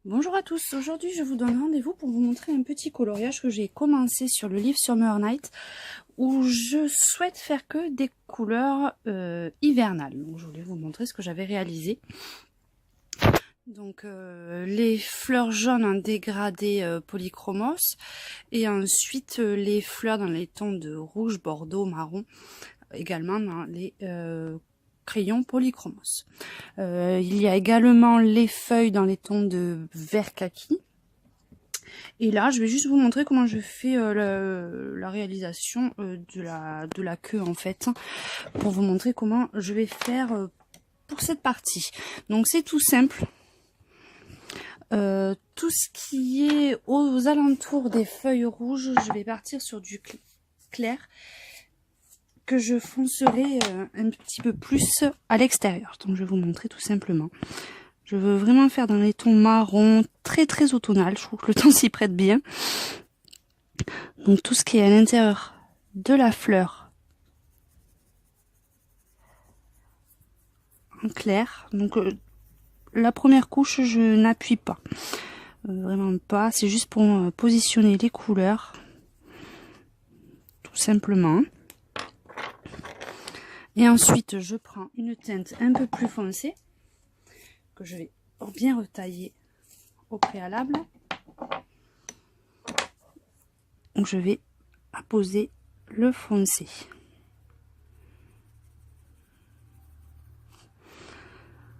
Bonjour à tous, aujourd'hui je vous donne rendez-vous pour vous montrer un petit coloriage que j'ai commencé sur le livre Summer Night où je souhaite faire que des couleurs hivernales. Donc je voulais vous montrer ce que j'avais réalisé. Donc les fleurs jaunes en dégradé polychromos et ensuite les fleurs dans les tons de rouge, bordeaux, marron, également dans les crayons polychromos. Il y a également les feuilles dans les tons de vert kaki. Et là, je vais juste vous montrer comment je fais la réalisation de la queue en fait, pour vous montrer comment je vais faire pour cette partie. Donc c'est tout simple. Tout ce qui est aux alentours des feuilles rouges, je vais partir sur du clair que je foncerai un petit peu plus à l'extérieur. Donc je vais vous montrer tout simplement. Je veux vraiment faire dans les tons marron, très automnal. Je trouve que le temps s'y prête bien. Donc tout ce qui est à l'intérieur de la fleur en clair. Donc la première couche, je n'appuie pas. Vraiment pas. C'est juste pour positionner les couleurs. Tout simplement. Et ensuite, je prends une teinte un peu plus foncée que je vais bien retailler au préalable. Donc je vais apposer le foncé.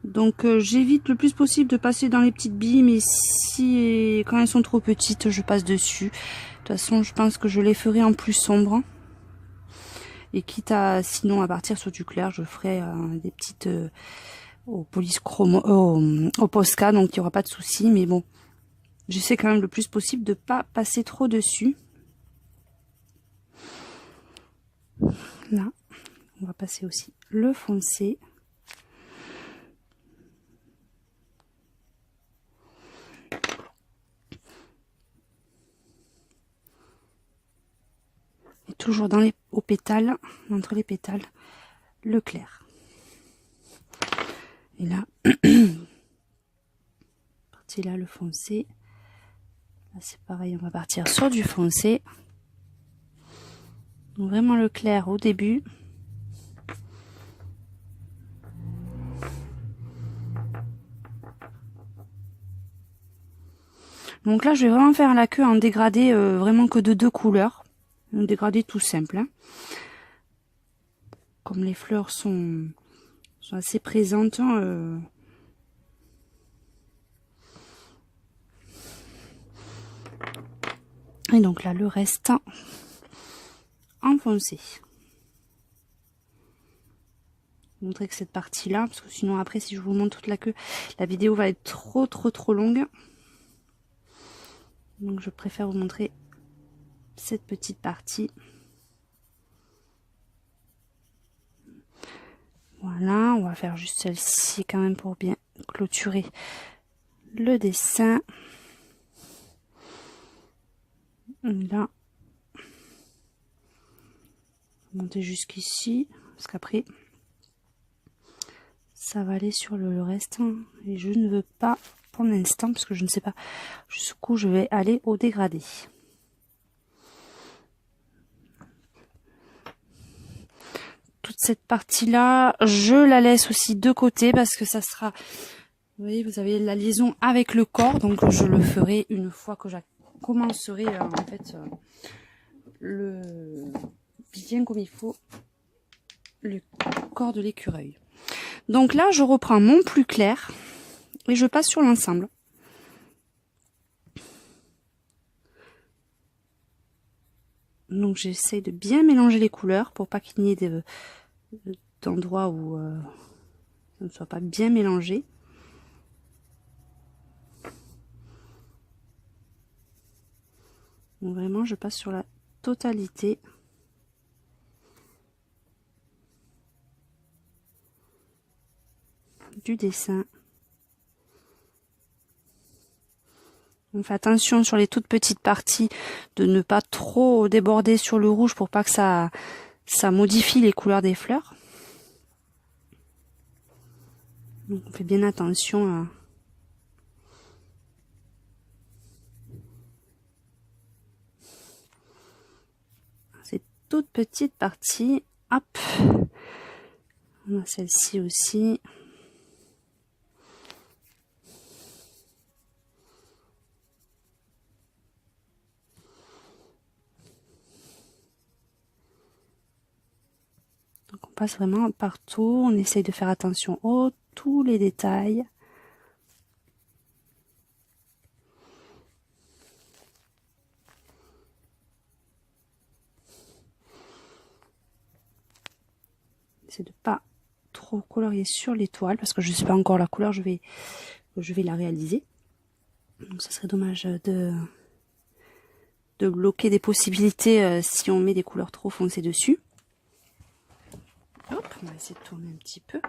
Donc j'évite le plus possible de passer dans les petites billes, mais si quand elles sont trop petites, je passe dessus. De toute façon, je pense que je les ferai en plus sombre. Et quitte à, sinon, à partir sur du clair, je ferai des petites au Posca, donc il n'y aura pas de souci. Mais bon, j'essaie quand même le plus possible de ne pas passer trop dessus. Là, on va passer aussi le foncé. Et toujours dans aux pétales, entre les pétales, le clair. Et là, partie là, le foncé. Là, c'est pareil, on va partir sur du foncé. Donc vraiment le clair au début. Donc là, je vais vraiment faire la queue en dégradé, vraiment que de 2 couleurs. Un dégradé tout simple. Hein. Comme les fleurs sont assez présentes. Et donc là, le reste en foncé. Montrer que cette partie là, parce que sinon après si je vous montre toute la queue, la vidéo va être trop longue. Donc je préfère vous montrer cette petite partie. Voilà, on va faire juste celle-ci quand même pour bien clôturer le dessin. Là, monter jusqu'ici, parce qu'après ça va aller sur le reste. Et je ne veux pas pour l'instant, parce que je ne sais pas jusqu'où je vais aller au dégradé. Toute cette partie là, je la laisse aussi de côté parce que ça sera, vous voyez, vous avez la liaison avec le corps, donc je le ferai une fois que je commencerai en fait le bien comme il faut le corps de l'écureuil. Donc là, je reprends mon plus clair et je passe sur l'ensemble. Donc j'essaie de bien mélanger les couleurs pour pas qu'il n'y ait d'endroits où ça ne soit pas bien mélangé. Donc vraiment, je passe sur la totalité. Du dessin. On fait attention sur les toutes petites parties de ne pas trop déborder sur le rouge pour pas que ça modifie les couleurs des fleurs. Donc on fait bien attention toute petite partie. Hop, on a celle-ci aussi. Donc on passe vraiment partout, on essaye de faire attention à tous les détails. C'est de pas trop colorier sur les toiles parce que je ne sais pas encore la couleur, je vais la réaliser. Donc ça serait dommage de bloquer des possibilités si on met des couleurs trop foncées dessus. Hop, on va essayer de tourner un petit peu.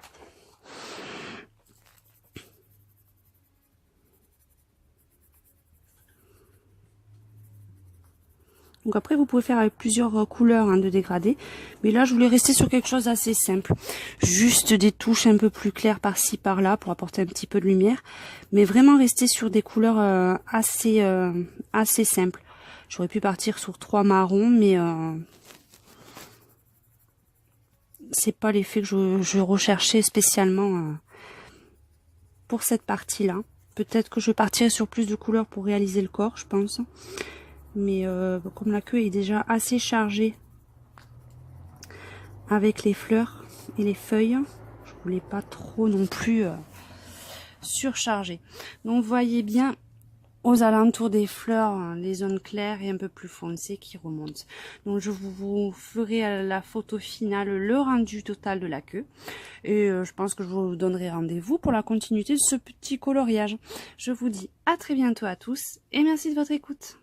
Donc après vous pouvez faire avec plusieurs couleurs de dégradé, mais là je voulais rester sur quelque chose d'assez simple, juste des touches un peu plus claires par-ci par-là pour apporter un petit peu de lumière, mais vraiment rester sur des couleurs assez simples. J'aurais pu partir sur 3 marrons, mais c'est pas l'effet que je recherchais spécialement pour cette partie-là. Peut-être que je partirai sur plus de couleurs pour réaliser le corps, je pense. Mais comme la queue est déjà assez chargée avec les fleurs et les feuilles, je voulais pas trop non plus surcharger. Donc vous voyez bien aux alentours des fleurs les zones claires et un peu plus foncées qui remontent. Donc je vous ferai à la photo finale le rendu total de la queue. Et je pense que je vous donnerai rendez-vous pour la continuité de ce petit coloriage. Je vous dis à très bientôt à tous et merci de votre écoute.